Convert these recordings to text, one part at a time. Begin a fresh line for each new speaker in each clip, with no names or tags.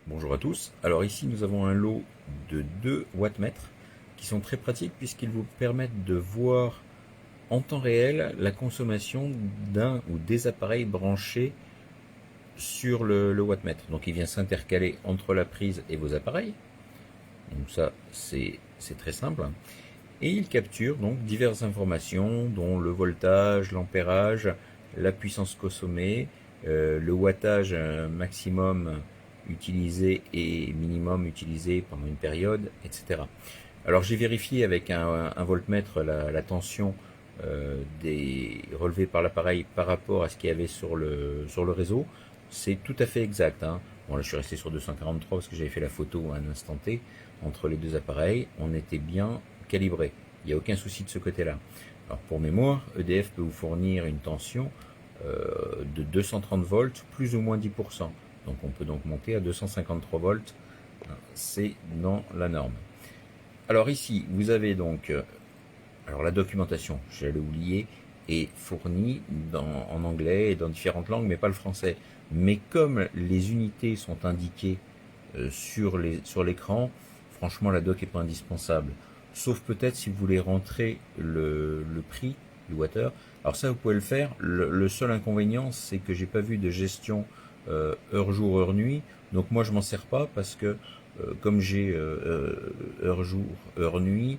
Bonjour à tous. Alors ici nous avons un lot de 2 wattmètres qui sont très pratiques puisqu'ils vous permettent de voir en temps réel la consommation d'un ou des appareils branchés sur le wattmètre. Donc il vient s'intercaler entre la prise et vos appareils. Donc ça c'est très simple. Et il capture donc diverses informations dont le voltage, l'ampérage, la puissance consommée, le wattage maximum utilisé et minimum utilisé pendant une période, etc. Alors j'ai vérifié avec un voltmètre la tension relevée par l'appareil par rapport à ce qu'il y avait sur le réseau. C'est tout à fait exact, hein. Bon là je suis resté sur 243 parce que j'avais fait la photo à un instant T entre les deux appareils. On était bien calibré. Il n'y a aucun souci de ce côté-là. Alors pour mémoire, EDF peut vous fournir une tension de 230 volts plus ou moins 10%. Donc on peut donc monter à 253 volts. C'est dans la norme. Alors ici, vous avez donc alors la documentation, j'allais oublier, est fournie en anglais et dans différentes langues, mais pas le français. Mais comme les unités sont indiquées sur l'écran, franchement la doc n'est pas indispensable. Sauf peut-être si vous voulez rentrer le prix du watteur. Alors ça vous pouvez le faire. Le seul inconvénient c'est que j'ai pas vu de gestion heure jour, heure nuit. Donc moi je m'en sers pas parce que comme j'ai heure jour, heure nuit,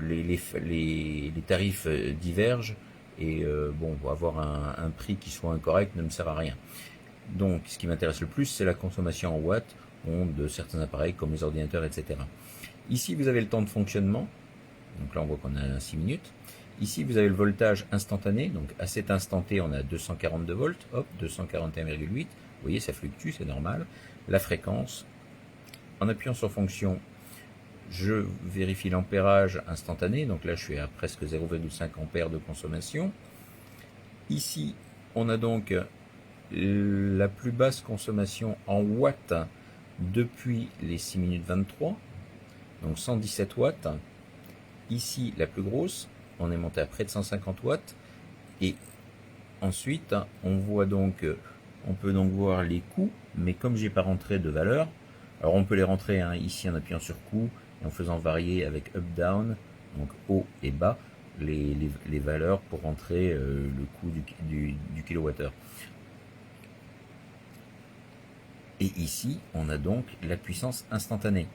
les tarifs divergent et bon, avoir un prix qui soit incorrect ne me sert à rien. Donc ce qui m'intéresse le plus c'est la consommation en watts de certains appareils comme les ordinateurs, etc. Ici vous avez le temps de fonctionnement, donc là on voit qu'on a 6 minutes. Ici vous avez le voltage instantané, donc à cet instant T on a 242 volts, hop, 241,8, vous voyez ça fluctue, c'est normal. La fréquence, en appuyant sur fonction, je vérifie l'ampérage instantané, donc là je suis à presque 0,5 ampères de consommation. Ici on a donc la plus basse consommation en watts depuis les 6 minutes 23, donc 117 watts. Ici la plus grosse, on est monté à près de 150 watts. Et ensuite on voit donc, on peut donc voir les coûts, mais comme j'ai pas rentré de valeur, alors on peut les rentrer ici en appuyant sur coût et en faisant varier avec up down, donc haut et bas, les valeurs pour rentrer le coût du kilowattheure. Et ici, on a donc la puissance instantanée.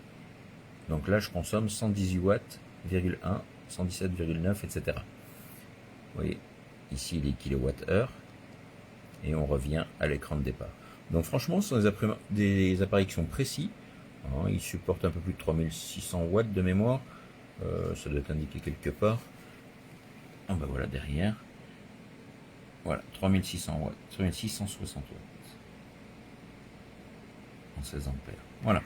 Donc là, je consomme 118 watts, 117,9, etc. Vous voyez, ici les kilowattheures, et on revient à l'écran de départ. Donc franchement, ce sont des appareils qui sont précis. Ils supportent un peu plus de 3600 watts de mémoire. Ça doit être indiqué quelque part. Ah ben voilà, derrière. Voilà, 3600 watts, 3660 watts. 16 ampères. Voilà.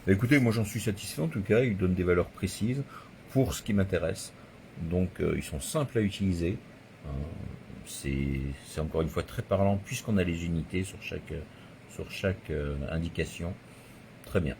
Bah, écoutez, moi j'en suis satisfait en tout cas, ils donnent des valeurs précises pour ce qui m'intéresse. Donc ils sont simples à utiliser. C'est encore une fois très parlant puisqu'on a les unités sur chaque indication. Très bien.